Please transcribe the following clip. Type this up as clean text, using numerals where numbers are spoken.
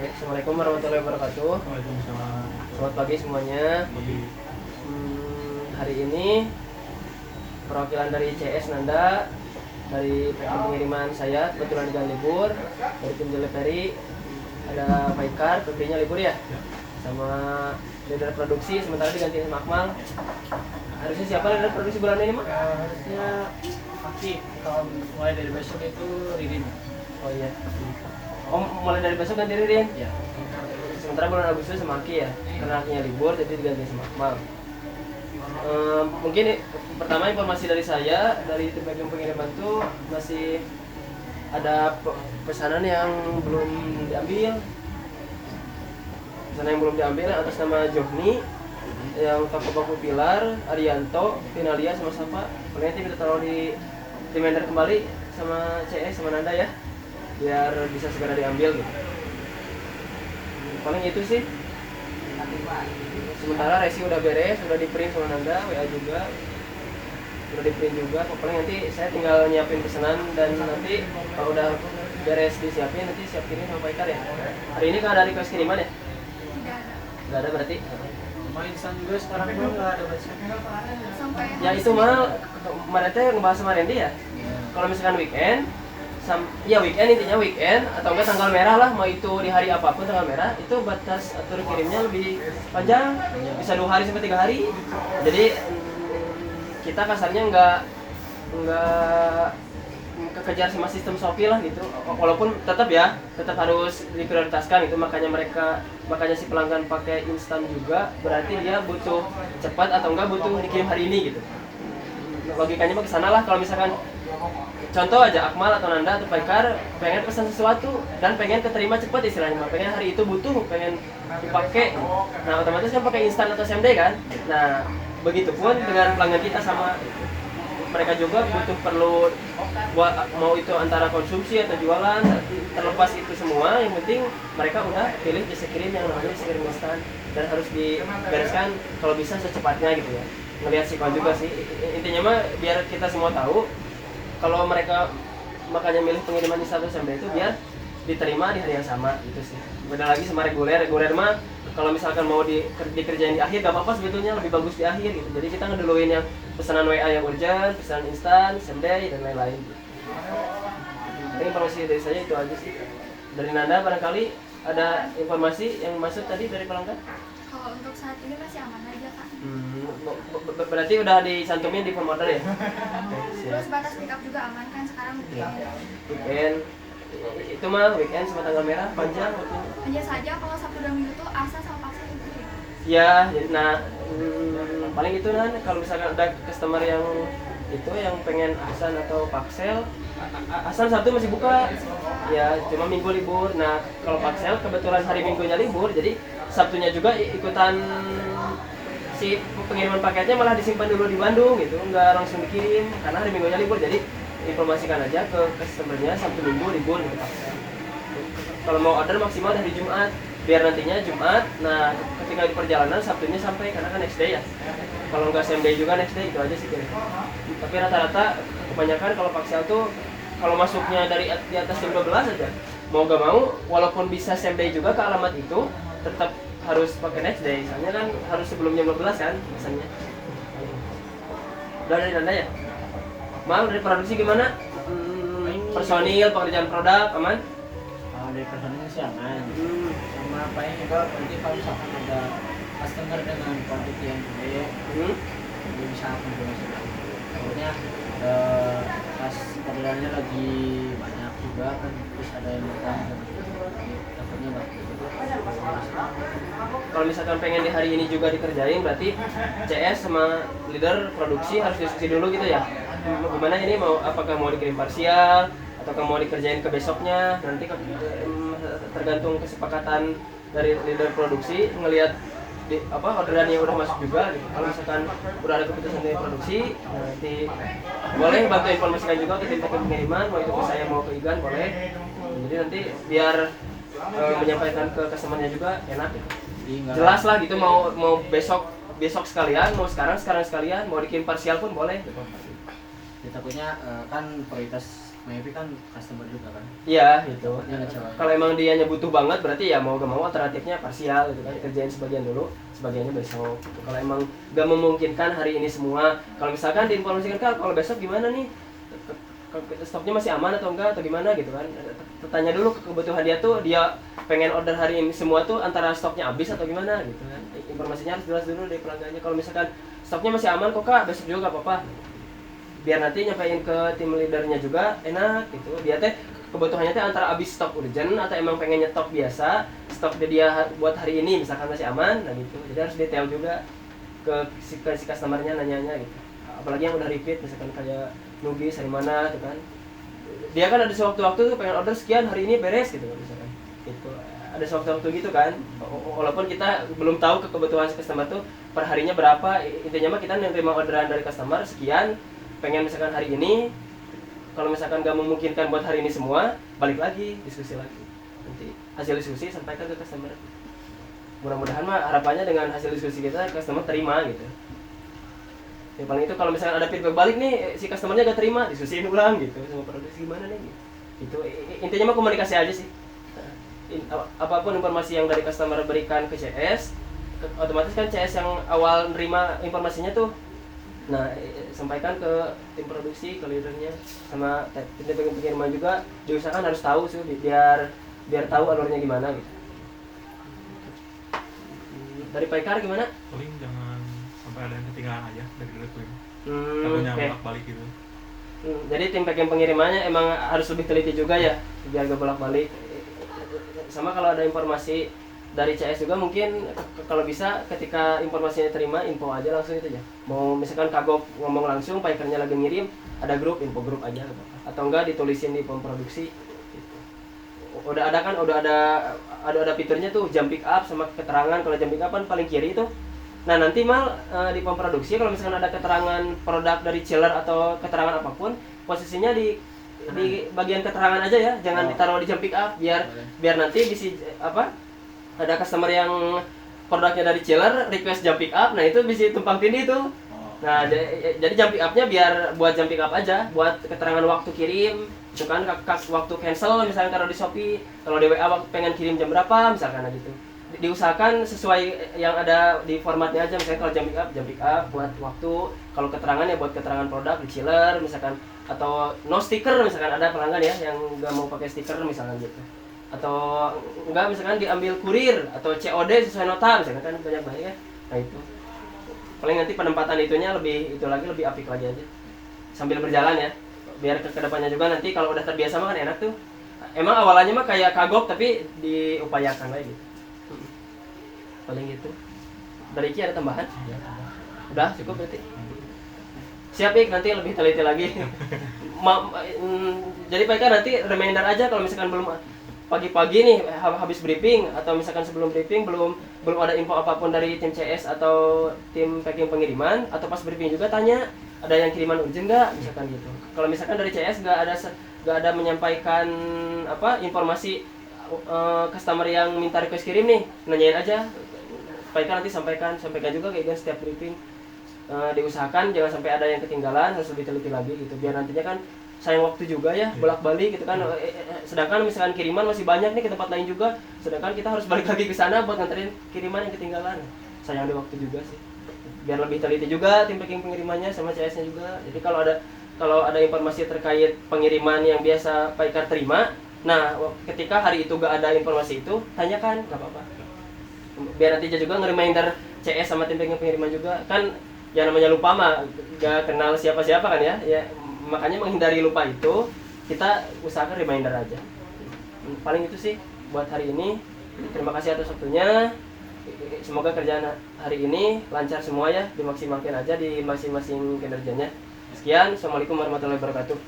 Oke, Assalamualaikum warahmatullahi wabarakatuh. Waalaikumsalam. Selamat pagi semuanya. Hari ini perwakilan dari CS Nanda, dari pengiriman saya kebetulan dengan libur, dari tim delivery ada Faikar, PP-nya libur ya, sama leader produksi sementara diganti sama Akmal. Harusnya siapa leader produksi bulan ini, Mak? Harusnya Aki, kalau mulai dari besok itu Ririn. Oh iya. Oh, mulai dari besok ganti Ririn? Ya. Sementara bulan Agustus sama Aki ya, karena Akinya libur jadi diganti sama Akmal. Mungkin pertama informasi dari saya, dari tim bagian pengiriman tuh masih ada pesanan yang belum diambil. Pesanan yang belum diambil atas nama Johni, yang toko baku Pilar, Arianto, Finalia sama Safa. Paling nanti kita taruh di reminder kembali sama CS sama Nanda ya, biar bisa segera diambil gitu. Paling itu sih. Sementara resi udah beres, udah di print sama Nanda, WA juga udah di print juga. Paling nanti saya tinggal nyiapin pesanan dan nanti kalau udah beres disiapin nanti siap kirim sama Pak Ikar ya. Hari ini kan ada request kiriman ya? Tidak ada. Nggak ada berarti? Sama instan juga sekarang pun nggak ada besok. Sampai Ya itu mah kemarin teh ngebahas sama Randy ya. Kalau misalkan weekend, ya weekend intinya weekend atau enggak tanggal merah lah, mau itu di hari apapun tanggal merah itu batas atur kirimnya lebih panjang, bisa 2 hari sampai 3 hari. Jadi kita kasarnya nggak kekejar sama sistem Shopee lah gitu, walaupun tetap harus diprioritaskan itu, makanya si pelanggan pakai instan juga berarti dia butuh cepat atau enggak butuh dikirim hari ini gitu. Logikanya mah kesana lah. Kalau misalkan contoh aja Akmal atau Nanda atau Paikar pengen pesan sesuatu dan pengen keterima cepat istilahnya, pengen hari itu butuh, pengen dipakai, nah otomatis kan pakai instan atau SMD kan. Nah begitupun dengan pelanggan kita sama mereka juga perlu buat, mau itu antara konsumsi atau jualan, terlepas itu semua yang penting mereka udah pilih jasa kirim yang namanya jasa kirim instan dan harus dibereskan kalau bisa secepatnya gitu ya. Ngelihat sikon juga sih intinya mah, biar kita semua tahu kalau mereka makanya milih pengiriman instan atau SMB itu biar diterima di hari yang sama gitu sih. Beda lagi sama reguler mah kalau misalkan mau dikerjain di akhir gak apa-apa sebetulnya, lebih bagus di akhir gitu. Jadi kita ngeduluin yang pesanan WA yang urgent, pesanan instan, SMB dan lain-lain gitu. Jadi informasi dari saya itu aja sih. Dari Nanda barangkali ada informasi yang masuk tadi dari pelanggan? kalau untuk saat ini masih aman aja Kak. Berarti udah disantumin di form order ya? Terus batas pickup juga aman kan sekarang Ya. weekend. Weekend itu mah weekend sama tanggal merah panjang waktunya. Hanya saja kalau Sabtu dan Minggu tuh asa sama paksa itu ya. Ya, nah paling itu kan kalau misalkan ada customer yang itu yang pengen Ahsan atau Paksel, Ahsan Sabtu masih buka, ya cuma Minggu libur. Nah kalau Paksel kebetulan hari Minggunya libur, jadi Sabtunya juga ikutan si pengiriman paketnya malah disimpan dulu di Bandung gitu, nggak langsung dikirim karena hari Minggunya libur. Jadi informasikan aja ke customernya Sabtu Minggu libur gitu Paksel. Kalau mau order maksimal dari Jumat, biar nantinya Jumat, nah ketika di perjalanan Sabtunya sampai karena kan next day ya. Kalau nggak same day juga next day, itu aja sih kira-kira. Tapi rata-rata kebanyakan kalau Paksel tuh kalau masuknya dari di atas jam 12 aja, mau gak mau walaupun bisa same day juga ke alamat itu tetap harus pakai next day, soalnya kan harus sebelum jam 12 kan biasanya. Udah dari Nanda ya? Mal dari produksi gimana? Personil, pekerjaan produk aman? Dari personilnya sih aman. Sama apa yang juga nanti kalau misalkan ada customer dengan produk yang gede, dia bisa konfirmasi lagi. Pokoknya pas orderannya lagi banyak juga kan, terus ada yang datang takutnya nggak gitu. Kalau misalkan pengen di hari ini juga dikerjain, berarti CS sama leader produksi harus diskusi dulu gitu ya. Gimana ini apakah mau dikirim parsial atau mau dikerjain ke besoknya, nanti tergantung kesepakatan dari leader produksi ngelihat orderan yang udah masuk juga gitu. Kalau misalkan udah ada keputusan dari produksi, nanti boleh bantu informasikan juga ke tim pengiriman, mau itu ke saya mau ke Igan boleh. Jadi nanti biar menyampaikan ke customernya juga enak gitu. Jelas lah gitu, mau besok sekalian, mau sekarang sekalian, mau dikirim parsial pun boleh gitu. Ya, takutnya kan prioritas Maybe kan customer juga kan. Iya gitu. Takutnya ngecewain. Kalau emang dianya butuh banget berarti ya mau gak mau alternatifnya parsial gitu kan, kerjain sebagian dulu, sebagiannya besok gitu. Kalau emang gak memungkinkan hari ini semua, kalau misalkan diinformasikan kan kalau besok gimana nih, stoknya masih aman atau enggak atau gimana gitu kan, tanya dulu ke kebutuhan dia tuh, dia pengen order hari ini semua tuh antara stoknya habis atau gimana gitu kan, informasinya harus jelas dulu dari pelanggannya. Kalau misalkan stoknya masih aman kok kak, besok juga gak apa-apa, biar nanti nyampein ke tim leadernya juga enak gitu. Dia teh kebutuhannya teh antara habis stok urgent atau emang pengen nyetok biasa, stok dia buat hari ini misalkan masih aman, nah gitu. Jadi harus detail juga ke si customernya, nanyanya gitu. Apalagi yang udah repeat, misalkan kayak Nugis dari mana tuh kan, dia kan ada sewaktu-waktu tuh pengen order sekian hari ini beres gitu misalkan gitu. Ada sewaktu-waktu gitu kan, walaupun kita belum tahu kebutuhan customer tuh per harinya berapa, intinya mah kita nerima orderan dari customer sekian, pengen misalkan hari ini, kalau misalkan gak memungkinkan buat hari ini semua, balik lagi, diskusi lagi, nanti hasil diskusi sampaikan ke customer. Mudah-mudahan mah harapannya dengan hasil diskusi kita customer terima gitu. Yang paling itu kalau misalkan ada feedback balik nih, si customernya gak terima, diskusiin ulang gitu sama produksi gimana nih gitu. Intinya mah komunikasi aja sih. Apapun informasi yang dari customer berikan ke CS, otomatis kan CS yang awal nerima informasinya tuh, nah sampaikan ke tim produksi, ke leadernya, sama tim pengiriman juga diusahakan harus tahu sih, biar tahu alurnya gimana gitu. Dari Paikar gimana? Paling jangan sampai ada yang ketinggalan aja dari requiem. Oke. Bolak-balik gitu. Jadi tim packing pengirimannya emang harus lebih teliti juga ya, biar gak bolak-balik. Sama kalau ada informasi dari CS juga mungkin kalau bisa ketika informasinya terima, info aja langsung itu ya. Mau misalkan kagok ngomong langsung, Paikernya lagi ngirim, ada grup, info grup aja atau enggak ditulisin di form produksi gitu. Udah ada fiturnya tuh jam pick up sama keterangan. Kalau jam pick up kan paling kiri itu. Nah nanti mal di form produksi kalau misalkan ada keterangan produk dari chiller atau keterangan apapun, posisinya di bagian keterangan aja ya, jangan ditaruh di jam pick up, biar nanti bisa ada customer yang produknya dari chiller request jam pick up, nah itu bisa tumpang tindih tuh. Nah jadi jam pick upnya biar buat jam pick up aja, buat keterangan waktu kirim, itu kan waktu cancel misalnya taruh di Shopee, kalau di WA pengen kirim jam berapa misalkan gitu. Diusahakan sesuai yang ada di formatnya aja, misalnya kalau jam pick up buat waktu, kalau keterangan ya buat keterangan produk di chiller misalkan, atau no stiker misalkan ada pelanggan ya yang nggak mau pakai stiker misalkan gitu, atau enggak misalkan diambil kurir atau COD sesuai nota misalkan, kan banyak ya. Nah itu paling nanti penempatan itunya lebih apik lagi aja sambil berjalan ya, biar ke kedepannya juga nanti kalau udah terbiasa mah kan enak tuh. Emang awalannya mah kayak kagok tapi diupayakan lagi gitu. Paling gitu. Dari Iki ada tambahan? Udah cukup berarti. Siap Ik, nanti lebih teliti lagi. Jadi Pak Ika nanti reminder aja kalau misalkan belum pagi-pagi nih habis briefing atau misalkan sebelum briefing belum ada info apapun dari tim CS atau tim packing pengiriman, atau pas briefing juga tanya ada yang kiriman urgent nggak misalkan gitu. Kalau misalkan dari CS nggak ada menyampaikan informasi customer yang minta request kirim nih, nanyain aja. Pak Ika nanti sampaikan juga kayak gitu setiap briefing. Diusahakan jangan sampai ada yang ketinggalan, harus lebih teliti lagi gitu, biar nantinya kan sayang waktu juga ya, bolak-balik gitu kan. Sedangkan misalkan kiriman masih banyak nih ke tempat lain juga, sedangkan kita harus balik lagi ke sana buat nganterin kiriman yang ketinggalan, sayang di waktu juga sih. Biar lebih teliti juga tim packing pengirimannya sama CS-nya juga. Jadi kalau ada informasi terkait pengiriman yang biasa Pak Ikar terima, nah ketika hari itu gak ada informasi itu, tanyakan, gak apa-apa. Biar nanti juga nge-reminder CS sama tim packing pengiriman juga kan. Ya namanya lupa mah gak kenal siapa-siapa kan ya. Makanya menghindari lupa itu, kita usahakan reminder aja. Paling itu sih buat hari ini. Terima kasih atas waktunya. Semoga kerjaan hari ini lancar semua ya, dimaksimalkan aja di masing-masing kinerjanya. Sekian, Assalamualaikum warahmatullahi wabarakatuh.